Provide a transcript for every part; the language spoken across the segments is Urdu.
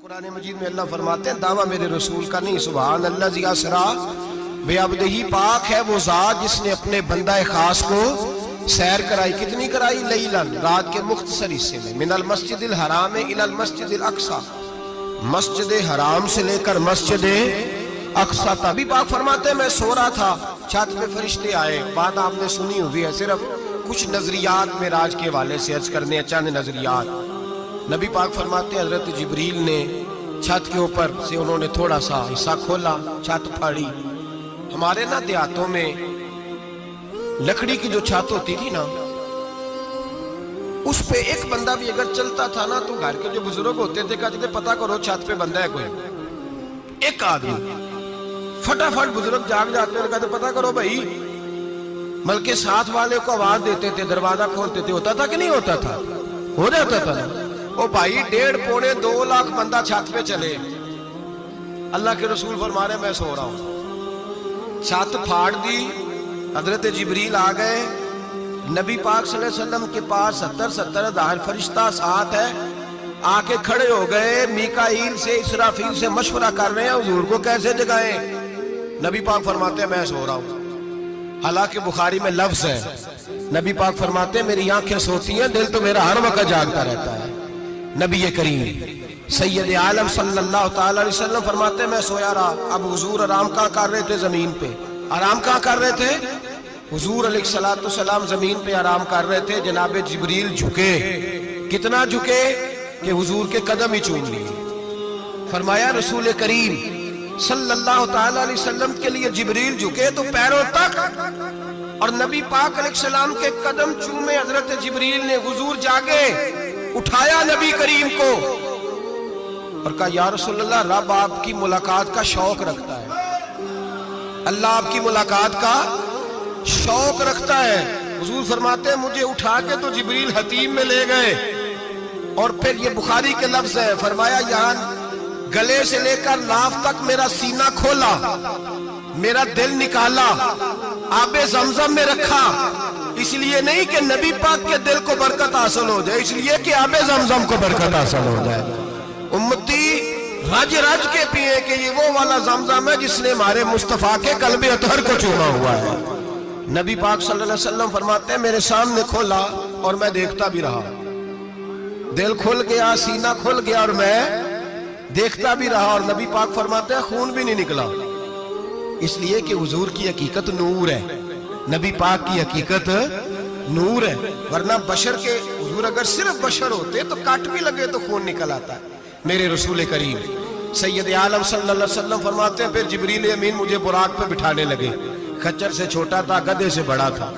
قرآن مجید میں اللہ فرماتے ہیں دعویٰ میرے رسول کا نہیں، سبحان اللہ زی اسرا بے عبدہی، پاک ہے وہ ذات جس نے اپنے بندہ خاص کو سیر کرائی۔ کتنی کرائی؟ لیلن، رات کے مختصر حصے میں، من المسجد الحرام الی المسجد الاقصی، مسجد حرام سے لے کر مسجد اقصی تک۔ بھی پاک فرماتے ہیں میں سو رہا تھا، چھت پہ فرشتے آئے، بات آپ نے سنی ہوئی ہے، صرف کچھ نظریات معراج کے حوالے سے عرض کرنے، چند نظریات۔ نبی پاک فرماتے ہیں حضرت جبریل نے چھت کے اوپر سے انہوں نے تھوڑا سا حصہ کھولا، چھت پھاڑی۔ ہمارے نا دیہاتوں میں لکڑی کی جو چھت ہوتی تھی نا، اس پہ ایک بندہ بھی اگر چلتا تھا نا تو گھر کے جو بزرگ ہوتے تھے کہتے تھے پتہ کرو چھت پہ بندہ ہے کوئی، ایک آدمی فٹافٹ بزرگ جاگ جاتے ہیں، کہتے پتہ کرو بھائی، بلکہ ساتھ والے کو آواز دیتے تھے، دروازہ کھولتے تھے۔ ہوتا تھا کہ نہیں ہوتا تھا؟ ہو جاتا تھا نا۔ او بھائی 1.5-2 لاکھ بندہ چھت پہ چلے، اللہ کے رسول فرما رہے میں سو رہا ہوں، چھت پھاڑ دی، حضرت جبریل آ گئے، نبی پاک صلی اللہ علیہ وسلم کے پاس 70 ہزار فرشتہ ساتھ ہے، آ کے کھڑے ہو گئے، میکائیل سے اسرافیل سے مشورہ کر رہے ہیں حضور کو کیسے جگائیں۔ نبی پاک فرماتے ہیں میں سو رہا ہوں۔ حالانکہ بخاری میں لفظ ہے، نبی پاک فرماتے ہیں میری آنکھیں سوتی ہیں، دل تو میرا ہر وقت جاگتا رہتا ہے۔ نبی کریم سید عالم صلی اللہ تعالی علیہ وسلم فرماتے ہیں میں سویا رہا۔ اب حضور آرام کہاں کر رہے تھے؟ زمین پہ۔ آرام کہاں کر رہے تھے؟ حضور علیہ السلام زمین پہ آرام کر رہے تھے، جناب جبریل جھکے، کتنا جھکے کہ حضور کے قدم ہی چوم لیے۔ فرمایا رسول کریم صلی اللہ تعالی علیہ وسلم کے لیے جبریل جھکے تو پیروں تک، اور نبی پاک علیہ السلام کے قدم چومے حضرت جبریل نے۔ حضور جاگے، اٹھایا نبی کریم کو اور کہا یا رسول اللہ، رب آپ کی ملاقات کا شوق رکھتا ہے، اللہ آپ کی ملاقات کا شوق رکھتا ہے۔ حضور فرماتے ہیں مجھے اٹھا کے تو جبریل حتیم میں لے گئے، اور پھر یہ بخاری کے لفظ ہے، فرمایا یہاں گلے سے لے کر لاف تک میرا سینہ کھولا، میرا دل نکالا، آب زمزم میں رکھا، اس لیے نہیں کہ نبی پاک کے دل کو برکت حاصل ہو جائے، اس لیے کہ آب زمزم کو برکت حاصل ہو جائے۔ امتی رج رج کے پیئے کہ یہ وہ والا زمزم ہے جس نے ہمارے مصطفیٰ کے قلب اطہر کو چوما ہوا ہے۔ نبی پاک صلی اللہ علیہ وسلم فرماتے ہیں میرے سامنے کھولا اور میں دیکھتا بھی رہا، دل کھل گیا، سینہ کھل گیا اور میں دیکھتا بھی رہا، اور نبی پاک فرماتے ہیں خون بھی نہیں نکلا، اس لیے کہ حضور کی حقیقت نور ہے، نبی پاک کی حقیقت نور ہے۔ ورنہ بشر کے حضور اگر صرف بشر ہوتے تو کٹ بھی لگے تو خون نکل آتا ہے۔ میرے رسول کریم سید عالم صلی اللہ علیہ وسلم فرماتے ہیں پھر جبریل امین مجھے براق پہ بٹھانے لگے، خچر سے چھوٹا تھا، گدھے سے بڑا تھا،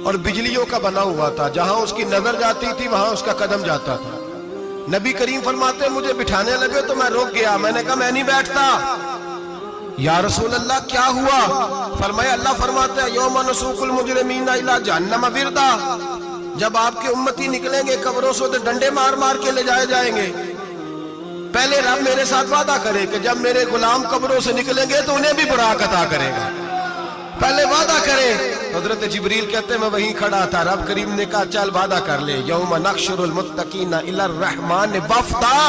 اور بجلیوں کا بنا ہوا تھا، جہاں اس کی نظر جاتی تھی وہاں اس کا قدم جاتا تھا۔ نبی کریم فرماتے ہیں مجھے بٹھانے لگے تو میں رک گیا، میں نے کہا میں نہیں بیٹھتا۔ یا رسول اللہ کیا ہوا؟ فرمایا اللہ فرماتے ہیں یوم نسوق المجرمین الی جہنم وردا، جب آپ کے امتی نکلیں گے قبروں سے تو ڈنڈے مار مار کے لے جائے جائیں گے۔ پہلے رب میرے ساتھ وعدہ کرے کہ جب میرے غلام قبروں سے نکلیں گے تو انہیں بھی براق عطا کرے گا، پہلے وعدہ کرے۔ حضرت جبریل کہتے ہیں میں وہیں کھڑا تھا، رب کریم نے کہا چل وعدہ کر لے، یوم نحشر المتقین الی الرحمن وفدا،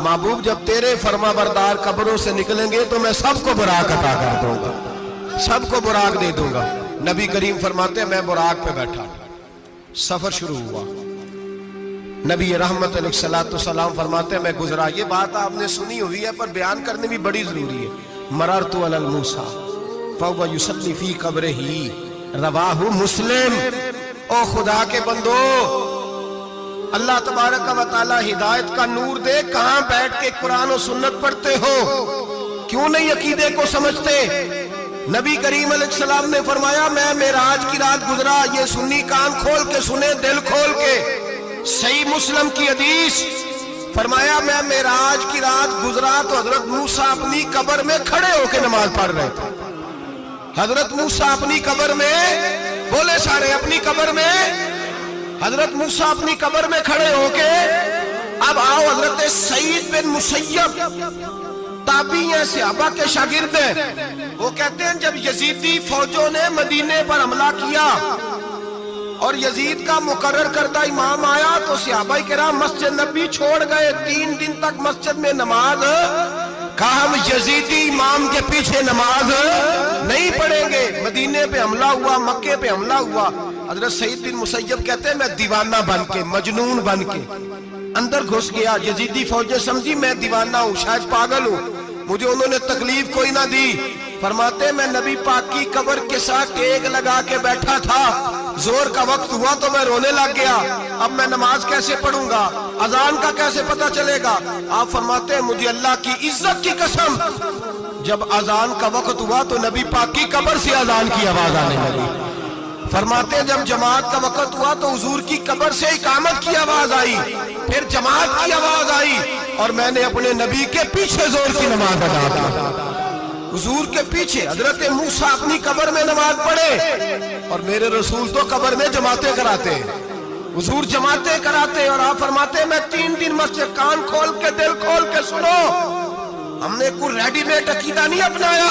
محبوب جب تیرے فرما بردار قبروں سے نکلیں گے تو میں سب کو براق عطا کر دوں گا، سب کو براق دے دوں گا۔ نبی کریم فرماتے ہیں میں براق پہ بیٹھا، سفر شروع ہوا، نبی رحمت علیہ السلام فرماتے ہیں میں گزرا۔ یہ بات آپ نے سنی ہوئی ہے پر بیان کرنے بھی بڑی ضروری ہے۔ مررت علی الموسیٰ فہو یصلی فی قبرہ، رواہ مسلم۔ او خدا کے بندو، اللہ تبارک و تعالی ہدایت کا نور دے، کہاں بیٹھ کے قرآن و سنت پڑھتے ہو؟ کیوں نہیں عقیدے کو سمجھتے؟ نبی کریم علیہ السلام نے فرمایا میں معراج کی رات گزرا، یہ سنی کان کھول کے سنے، دل کھول کے، صحیح مسلم کی حدیث، فرمایا میں معراج کی رات گزرا تو حضرت موسیٰ اپنی قبر میں کھڑے ہو کے نماز پڑھ رہے تھے۔ حضرت موسیٰ اپنی قبر میں، بولے سارے اپنی قبر میں، حضرت موسیٰ اپنی قبر میں کھڑے ہو کے، اب آؤ حضرت سعید بن مسیب تابعی ہیں، صحابہ کے شاگرد ہیں، وہ کہتے ہیں جب یزیدی فوجوں نے مدینے پر حملہ کیا اور یزید کا مقرر کردہ امام آیا تو صحابہ کرام مسجد نبی چھوڑ گئے، 3 دن تک مسجد میں نماز، کہا ہم یزیدی امام کے پیچھے نماز نہیں پڑھیں گے۔ مدینے پہ حملہ ہوا، مکے پہ حملہ ہوا، حضرت سعید بن مسیب کہتے ہیں میں دیوانہ بن کے، مجنون بن کے اندر گھس گیا۔ یزیدی فوجیں سمجھی میں دیوانہ ہوں، شاید پاگل ہوں، مجھے انہوں نے تکلیف کوئی نہ دی۔ فرماتے میں نبی پاک کی قبر کے ساتھ ٹیک لگا کے بیٹھا تھا، زور کا وقت ہوا تو میں رونے لگ گیا، اب میں نماز کیسے پڑھوں گا، اذان کا کیسے پتہ چلے گا؟ آپ فرماتے ہیں مجھے اللہ کی عزت کی قسم، جب اذان کا وقت ہوا تو نبی پاک کی قبر سے اذان کی آواز آنے لگی۔ فرماتے ہیں جب جماعت کا وقت ہوا تو حضور کی قبر سے اقامت کی آواز آئی، پھر جماعت کی آواز آئی، اور میں نے اپنے نبی کے پیچھے زور کی نماز ادا کی۔ حضور کے پیچھے حضرت موسیٰ اپنی قبر میں نماز پڑھے، اور میرے رسول تو قبر میں جماعتیں کراتے ہیں، حضور جماعتیں کراتے ہیں۔ اور آپ فرماتے ہیں میں 3 دن مسجد، کان کھول کے دل کھول کے سنو، ہم نے کوئی ریڈی میڈ عقیدہ نہیں اپنایا،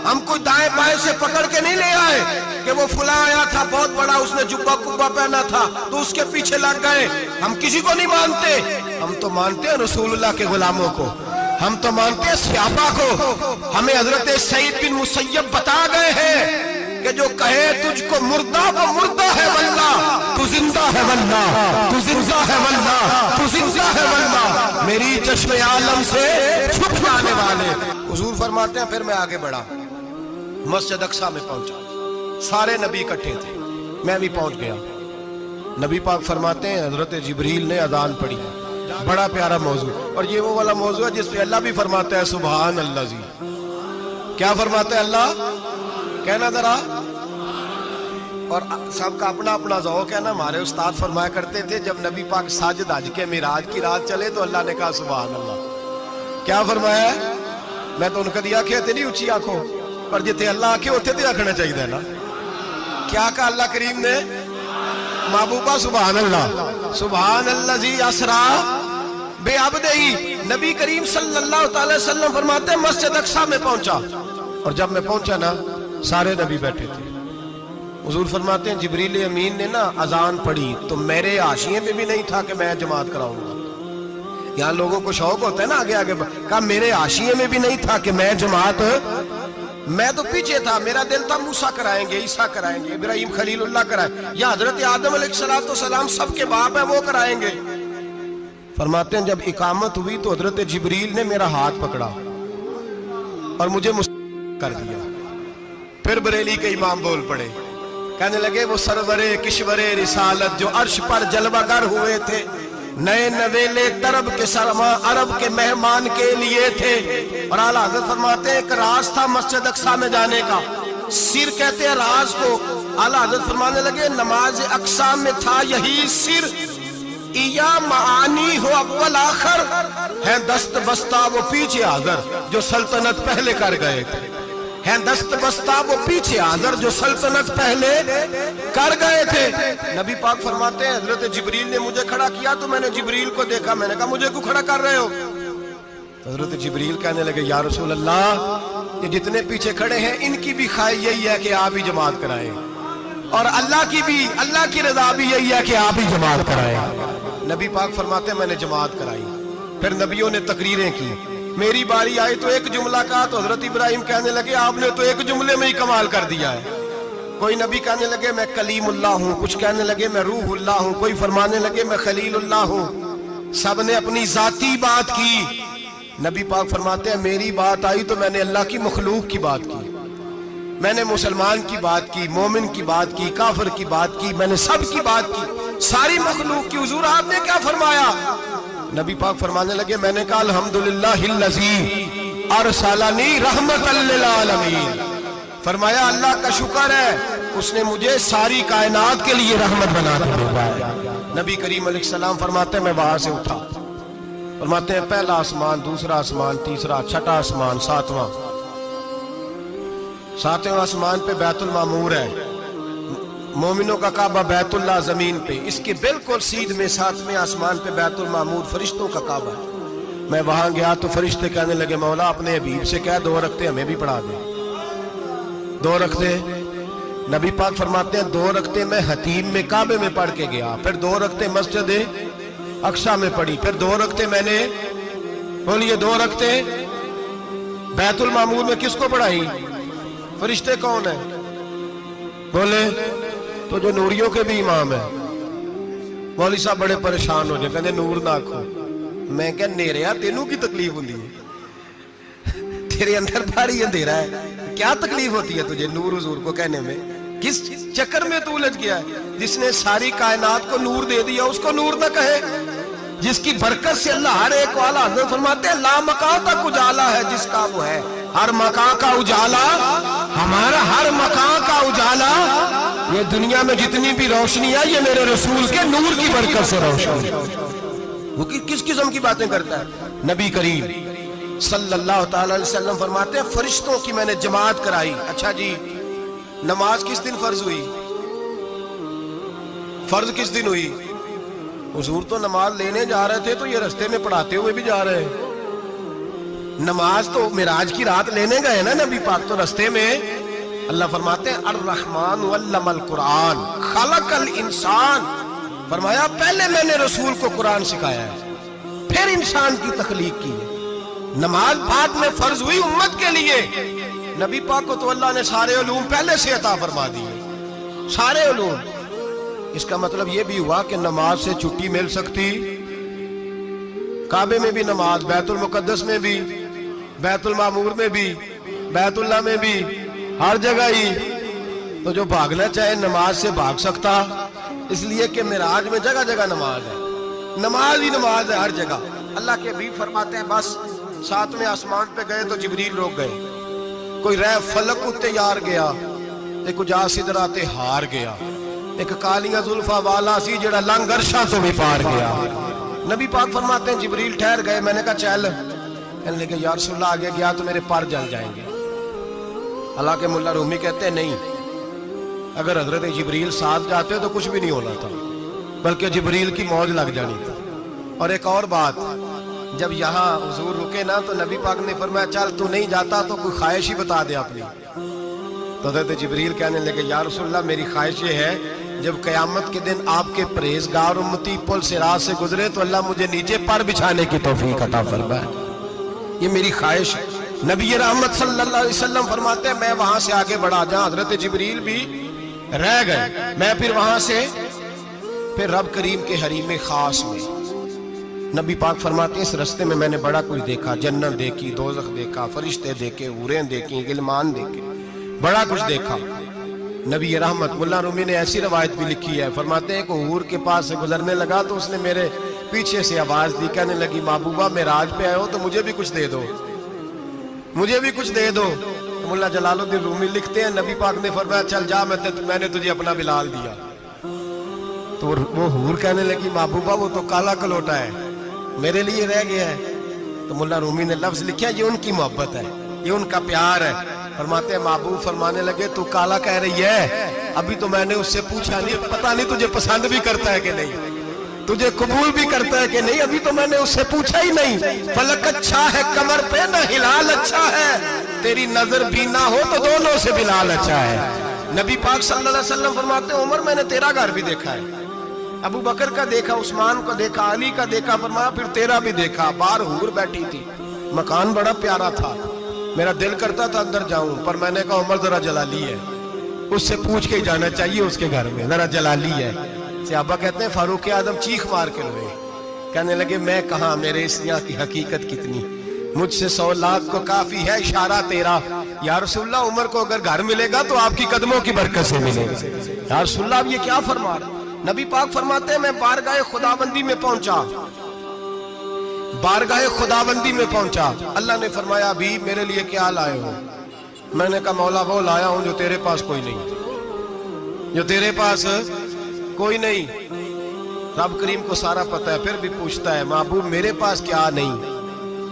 ہم کوئی دائیں بائیں سے پکڑ کے نہیں لے آئے کہ وہ فلاں آیا تھا بہت بڑا، اس نے جبہ کبہ پہنا تھا تو اس کے پیچھے لگ گئے۔ ہم کسی کو نہیں مانتے، ہم تو مانتے ہیں رسول اللہ کے غلاموں کو، ہم تو مانتے ہیں صحابہ کو۔ ہمیں حضرت سعید بن مسیب بتا گئے ہیں کہ جو کہے تجھ کو مردہ وہ مردہ ہے واللہ، تو زندہ ہے واللہ، تو زندہ ہے واللہ، تو زندہ ہے واللہ، میری چشم عالم سے چھپ جانے والے۔ حضور فرماتے ہیں پھر میں آگے بڑھا، مسجد اقصیٰ میں پہنچا، سارے نبی اکٹھے تھے، میں بھی پہنچ گیا۔ نبی پاک فرماتے ہیں حضرت جبریل نے اذان پڑھی، بڑا پیارا موضوع، اور یہ وہ والا موضوع ہے جس پہ اللہ بھی فرماتا ہے سبحان اللہ جی۔ کیا فرماتا ہے اللہ؟ کہنا ذرا، اور سب کا اپنا اپنا ذوق ہے نا۔ ہمارے استاد فرمایا کرتے تھے جب نبی پاک ساجد حج کے معراج کی رات چلے تو اللہ نے کہا سبحان اللہ۔ کیا فرمایا ہے؟ میں تو ان کا دیا کہتے نہیں اچھی آنکھوں پر جتے اللہ آنکھیں ہوتے تھے رکھنا چاہیے نا۔ کیا کہا اللہ کریم نے؟ محبوبہ سبحان اللہ، سبحان اللہ جی اسرا بے عبدہی۔ نبی کریم صلی اللہ تعالی وسلم فرماتے ہیں مسجد اقصیٰ میں پہنچا، اور جب میں پہنچا نا سارے نبی بیٹھے تھے۔ حضور فرماتے ہیں جبریل امین نے نا اذان پڑھی تو میرے حاشیے میں بھی نہیں تھا کہ میں جماعت کراؤں گا۔ یہاں لوگوں کو شوق ہوتا ہے نا آگے آگے، کہا میرے حاشیے میں بھی نہیں تھا کہ میں جماعت، میں تو پیچھے تھا، میرا دل تھا موسیٰ کرائیں گے، عیسیٰ کرائیں گے، ابراہیم خلیل اللہ کرائیں، یا حضرت آدم علیہ السلام سب کے باپ ہیں وہ کرائیں گے۔ فرماتے ہیں جب اقامت ہوئی تو حضرت جبریل نے میرا ہاتھ پکڑا اور مجھے کر دیا۔ پھر بریلی کے امام بول پڑے، کہنے لگے وہ سرور کشور رسالت جو عرش پر جلوہ گر ہوئے تھے، نئے نویلے طرب کے سرما عرب کے مہمان کے لیے تھے۔ اور اعلیٰ حضرت فرماتے ہیں ایک راز تھا مسجد اقصیٰ میں جانے کا، سر کہتے ہیں راز کو۔ اعلیٰ حضرت فرمانے لگے نماز اقصیٰ میں تھا یہی سر، یا معانی ہو اول آخر، ہیں دست بستہ وہ پیچھے حاضر جو سلطنت پہلے کر گئے تھے، ہیں دست بستہ وہ پیچھے حاضر جو سلطنت پہلے کر گئے تھے۔ نبی پاک فرماتے ہیں حضرت جبریل نے مجھے کھڑا کیا تو میں نے جبریل کو دیکھا، میں نے کہا مجھے کیوں کھڑا کر رہے ہو؟ حضرت جبریل کہنے لگے یا رسول اللہ یہ جتنے پیچھے کھڑے ہیں ان کی بھی خواہش یہی ہے کہ آپ ہی جماعت کرائیں، اور اللہ کی رضا بھی یہی ہے کہ آپ ہی جماعت کرائیں۔ نبی پاک فرماتے ہیں میں نے جماعت کرائی، پھر نبیوں نے تقریریں کی، میری باری آئی تو ایک جملہ کہا تو حضرت ابراہیم کہنے لگے آپ نے تو ایک جملے میں ہی کمال کر دیا ہے۔ کوئی نبی کہنے لگے میں کلیم اللہ ہوں، کچھ کہنے لگے میں روح اللہ ہوں، کوئی فرمانے لگے میں خلیل اللہ ہوں، سب نے اپنی ذاتی بات کی۔ نبی پاک فرماتے ہیں میری بات آئی تو میں نے اللہ کی مخلوق کی بات کی، میں نے مسلمان کی بات کی، مومن کی بات کی، کافر کی بات کی، میں نے سب کی بات کی، ساری مخلوق کی۔ حضور آپ نے کیا فرمایا؟ نبی پاک فرمانے لگے میں نے کہا الحمدللہ الذی ارسلنی رحمت للعالمین، فرمایا اللہ کا شکر ہے اس نے مجھے ساری کائنات کے لیے رحمت بنا کے بھیجا ہے۔ نبی کریم علیہ السلام فرماتے ہیں میں وہاں سے اٹھا، فرماتے ہیں پہلا آسمان، دوسرا آسمان، تیسرا، چھٹا آسمان، ساتواں آسمان پہ بیت المعمور ہے، مومنوں کا کعبہ بیت اللہ زمین پہ، اس کے بالکل سیدھ میں 7ویں آسمان پہ بیت المعمور فرشتوں کا کعبہ ہے۔ میں وہاں گیا تو فرشتے کہنے لگے مولا اپنے حبیب سے کہہ 2 رکعتیں ہمیں بھی پڑھا دے، 2 رکعتیں نبی پاک فرماتے ہیں 2 رکعتیں میں حتیم میں کعبے میں پڑھ کے گیا، پھر 2 رکعتیں مسجد اقصی میں پڑھی، پھر 2 رکعتیں میں نے بولیے 2 رکعتیں بیت المعمور میں کس کو پڑھائی؟ فرشتے کون ہیں؟ بولے تو جو نوریوں کے بھی امام ہیں۔ مولوی صاحب بڑے پریشان ہو جائے، کہتے نور نہ آکھو۔ میں کہ نیریا تینوں کی تکلیف ہوتی ہے، تیرے اندر بھاری اندھیرا ہے، کیا تکلیف ہوتی ہے تجھے نور حضور کو کہنے میں؟ کس چکر میں تو الجھ گیا ہے؟ جس نے ساری کائنات کو نور دے دیا اس کو نور نہ کہے؟ جس کی برکت سے اللہ ہر ایک والا، حضرت فرماتے ہیں لا مکان تک اجالا ہے جس کا وہ ہے، ہر مکان کا اجالا ہمارا، ہر مکان کا اجالا، یہ دنیا میں جتنی بھی روشنی ہے یہ میرے رسول کے نور کی برکت سے روشن ہے۔ وہ کس قسم کی باتیں کرتا ہے؟ نبی کریم صلی اللہ تعالی علیہ وسلم فرماتے ہیں فرشتوں کی میں نے جماعت کرائی۔ اچھا جی، نماز کس دن فرض ہوئی؟ فرض کس دن ہوئی؟ حضور تو نماز لینے جا رہے تھے تو یہ رستے میں پڑھاتے ہوئے بھی جا رہے ہیں۔ نماز تو معراج کی رات لینے گئے نا نبی پاک، تو رستے میں اللہ فرماتے ہیں الرحمن علم القرآن خلق الانسان، فرمایا پہلے میں نے رسول کو قرآن سکھایا ہے، پھر انسان کی تخلیق کی ہے۔ نماز بعد میں فرض ہوئی امت کے لیے، نبی پاک کو تو اللہ نے سارے علوم پہلے سے عطا فرما دیے، سارے علوم۔ اس کا مطلب یہ بھی ہوا کہ نماز سے چھٹی مل سکتی، کعبے میں بھی نماز، بیت المقدس میں بھی، بیت المعمور میں بھی، بیت اللہ میں بھی، ہر جگہ ہی۔ تو جو بھاگنا چاہے نماز سے بھاگ سکتا، اس لیے کہ معراج میں جگہ جگہ نماز ہے، نماز ہی نماز ہے ہر جگہ۔ اللہ کے حبیب فرماتے ہیں بس 7ویں آسمان پہ گئے تو جبریل روک گئے، کوئی رہ فلک اتے یار گیا، ایک جا سدراتے ہار گیا، ایک کالیاں زلفا والا سی جڑا لنگ عرشاں تو بھی پار گیا۔ نبی پاک فرماتے ہیں جبریل ٹھہر گئے، میں نے کہا چل، کہنے لگے یا رسول اللہ آگے گیا تو میرے پر جل جائیں گے۔ حالانکہ ملا رومی کہتے ہیں نہیں، اگر حضرت جبریل ساتھ جاتے تو کچھ بھی نہیں ہونا تھا، بلکہ جبریل کی موج لگ جانی تھی۔ اور ایک اور بات، جب یہاں حضور رکے نا تو نبی پاک نے فرمایا چل تو نہیں جاتا تو کوئی خواہش ہی بتا دے اپنی۔ تو حضرت جبریل کہنے لگے یا رسول اللہ میری خواہش یہ ہے جب قیامت کے دن آپ کے پرہیزگار امتی پل صراط سے گزرے تو اللہ مجھے نیچے پر بچھانے کی توفیق عطا فرمائے، یہ میری خواہش ہے۔ نبی رحمت صلی اللہ علیہ وسلم فرماتے ہیں میں وہاں سے آگے بڑھا جہاں حضرت جبریل بھی رہ گئے، میں پھر وہاں سے پھر رب کریم کے حریم خاص میں۔ نبی پاک فرماتے ہیں اس رستے میں نے بڑا کچھ دیکھا، جنت دیکھی، دوزخ دیکھا، فرشتے دیکھے، حوریں دیکھی، غلمان دیکھے، بڑا کچھ دیکھا۔ نبی رحمت ملا رومی نے ایسی روایت بھی لکھی ہے، فرماتے ہیں کہ حور کے پاس سے گزرنے لگا تو اس نے میرے پیچھے سے آواز دی، کہنے لگی محبوبہ معراج پہ آئے ہو تو مجھے بھی کچھ دے دو، مجھے بھی کچھ دے دو۔ ملا جلال الدین رومی لکھتے ہیں نبی پاک نے فرمایا چل جا، میں نے تجھے اپنا بلال دیا۔ تو وہ حور کہنے لگی محبوبہ وہ تو کالا کلوٹا ہے، میرے لیے رہ گیا ہے۔ تو ملا رومی نے لفظ لکھا یہ ان کی محبت ہے، یہ ان کا پیار ہے۔ فرماتے ہیں محبوب فرمانے لگے تو کالا کہہ رہی ہے، ابھی تو میں نے اس سے پوچھا نہیں، پتہ نہیں تجھے پسند بھی کرتا ہے کہ نہیں، تجھے قبول بھی کرتا ہے کہ نہیں، ابھی تو میں نے اس سے پوچھا ہی نہیں۔ فلک اچھا ہے کمر پہ نہ ہلال اچھا ہے، تیری نظر بھی نہ ہو تو دونوں سے بلال اچھا ہے۔ نبی پاک صلی اللہ علیہ وسلم فرماتے ہیں عمر میں نے تیرا گھر بھی دیکھا ہے، ابو بکر کا دیکھا، عثمان کو دیکھا، علی کا دیکھا، فرمایا پھر تیرا بھی دیکھا، باہر حور بیٹھی تھی، مکان بڑا پیارا تھا، میرا دل کرتا تھا اندر جاؤں، پر میں نے کہا عمر ذرا جلالی ہے، اس سے پوچھ کے جانا چاہیے اس کے گھر میں، ذرا جلالی ہے۔ صحابہ کہتے ہیں فاروق اعظم چیخ مار کے روئے، کہنے لگے میں کہاں، میرے اس یہاں کی حقیقت کتنی، مجھ سے 100 لاکھ کو کافی ہے اشارہ تیرا۔ یا رسول اللہ عمر کو اگر گھر ملے گا تو آپ کی قدموں کی برکت سے ملے گا۔ یا رسول اللہ اب یہ کیا فرما رہا؟ نبی پاک فرماتے ہیں میں بارگاہ خداوندی میں پہنچا، بارگاہ خداوندی میں پہنچا، اللہ نے فرمایا ابھی میرے لیے کیا لائے ہو؟ میں نے کہا مولا وہ لایا ہوں جو تیرے پاس کوئی نہیں، جو تیرے پاس کوئی نہیں۔ رب کریم کو سارا پتہ ہے، پھر بھی پوچھتا ہے محبوب میرے پاس کیا نہیں؟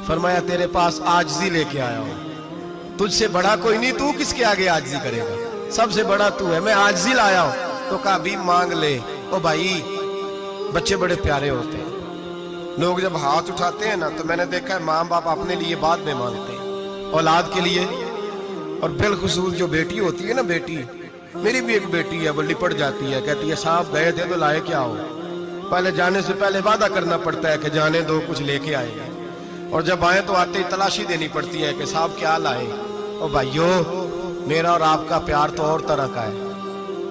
فرمایا تیرے پاس عاجزی لے کے آیا ہوں، تجھ سے بڑا کوئی نہیں، تو کس کے آگے عاجزی کرے گا، سب سے بڑا تو ہے، میں عاجزی لایا ہوں۔ تو کہا بھی مانگ لے۔ او بھائی بچے بڑے پیارے ہوتے ہیں، لوگ جب ہاتھ اٹھاتے ہیں نا تو میں نے دیکھا ہے ماں باپ اپنے لیے بعد میں مانگتے ہیں، اولاد کے لیے، اور بالخصوص جو بیٹی ہوتی ہے نا، بیٹی میری بھی ایک بیٹی ہے، وہ لپٹ جاتی ہے، کہتی ہے صاحب گئے تھے تو لائے کیا ہو؟ پہلے جانے سے پہلے وعدہ کرنا پڑتا ہے کہ جانے دو کچھ لے کے آئے گا، اور جب آئے تو آتے ہی تلاشی دینی پڑتی ہے کہ صاحب کیا لائے؟ او بھائیو، میرا اور آپ کا پیار تو اور طرح کا ہے۔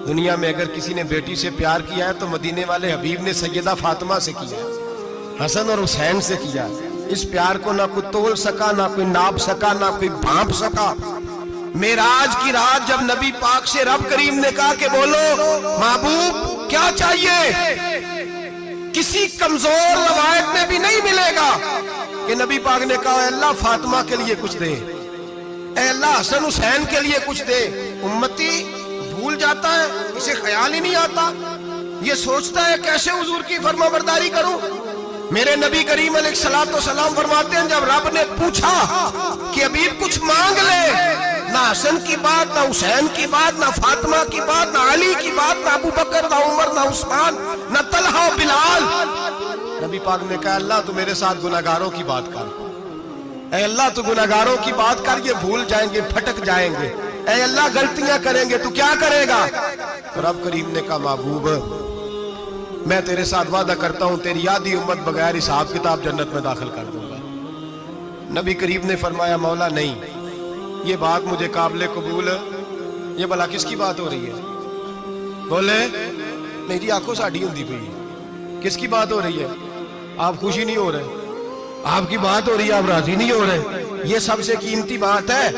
دنیا میں اگر کسی نے بیٹی سے پیار کیا ہے تو مدینے والے حبیب نے سیدہ فاطمہ سے کیا، حسن اور حسین سے کیا۔ اس پیار کو نہ کوئی تول سکا، نہ کوئی ناپ سکا، نہ کوئی بھانپ سکا۔ معراج کی رات جب نبی پاک سے رب کریم نے کہا کہ بولو محبوب کیا چاہیے، کسی کمزور روایت میں بھی نہیں ملے گا کہ نبی پاک نے کہا اے اللہ فاطمہ کے لیے کچھ دے، اے اللہ حسن حسین کے لیے کچھ دے۔ امتی بھول جاتا ہے، اسے خیال ہی نہیں آتا، یہ سوچتا ہے کیسے حضور کی فرما برداری کروں۔ میرے نبی کریم علیہ الصلوۃ والسلام فرماتے ہیں جب رب نے پوچھا کہ حبیب کچھ مانگ لے، نہ حسن کی بات، نہ حسین کی بات، نہ فاطمہ کی بات، نہ علی کی بات، نہ ابو بکر، نہ عمر، نہ عثمان، نہ طلحہ و بلال، نبی پاک نے کہا اللہ تو میرے ساتھ گناہگاروں کی بات کر، اے اللہ تو گناہگاروں کی بات کر، یہ بھول جائیں گے، پھٹک جائیں گے، اے اللہ غلطیاں کریں گے تو کیا کرے گا؟ تو رب کریم نے کہا محبوب میں تیرے ساتھ وعدہ کرتا ہوں تیری آدھی امت بغیر حساب کتاب جنت میں داخل کر دوں گا۔ نبی کریم نے فرمایا مولا نہیں، یہ بات مجھے قابل قبول ہے، یہ بھلا کس کی بات ہو رہی ہے؟ بولے نہیں جی آنکھوں ساڑھی ہوندی پئی ہے، کس کی بات ہو رہی ہے؟ آپ خوشی نہیں ہو رہے، آپ کی بات ہو رہی ہے، آپ راضی نہیں ہو رہے، یہ سب سے قیمتی بات ہے۔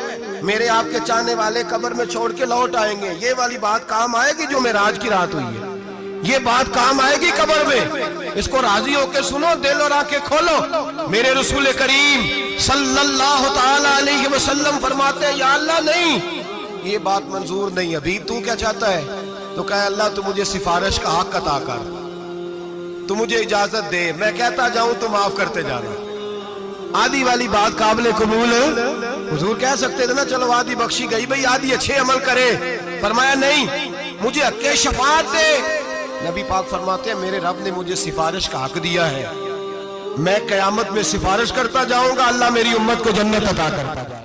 میرے آپ کے چاہنے والے قبر میں چھوڑ کے لوٹ آئیں گے، یہ والی بات کام آئے گی جو معراج کی رات ہوئی ہے، یہ بات کام آئے گی قبر میں، اس کو راضی ہو کے سنو، دل اور آنکھیں کھولو۔ میرے رسول کریم صلی اللہ تعالی علیہ وسلم فرماتے ہیں یا اللہ نہیں، یہ بات منظور نہیں، ابھی تو کیا چاہتا ہے؟ تو کہا اللہ تو مجھے سفارش کا حق عطا کر، تو مجھے اجازت دے، میں کہتا جاؤں تو معاف کرتے جانا۔ آدھی والی بات قابل قبول، حضور کہہ سکتے تھے نا چلو آدھی بخشی گئی بھئی آدھی اچھے عمل کرے، فرمایا نہیں مجھے حق شفاعت دے۔ نبی پاک فرماتے ہیں میرے رب نے مجھے سفارش کا حق دیا ہے، میں قیامت میں سفارش کرتا جاؤں گا، اللہ میری امت کو جنت عطا کرتا جائے۔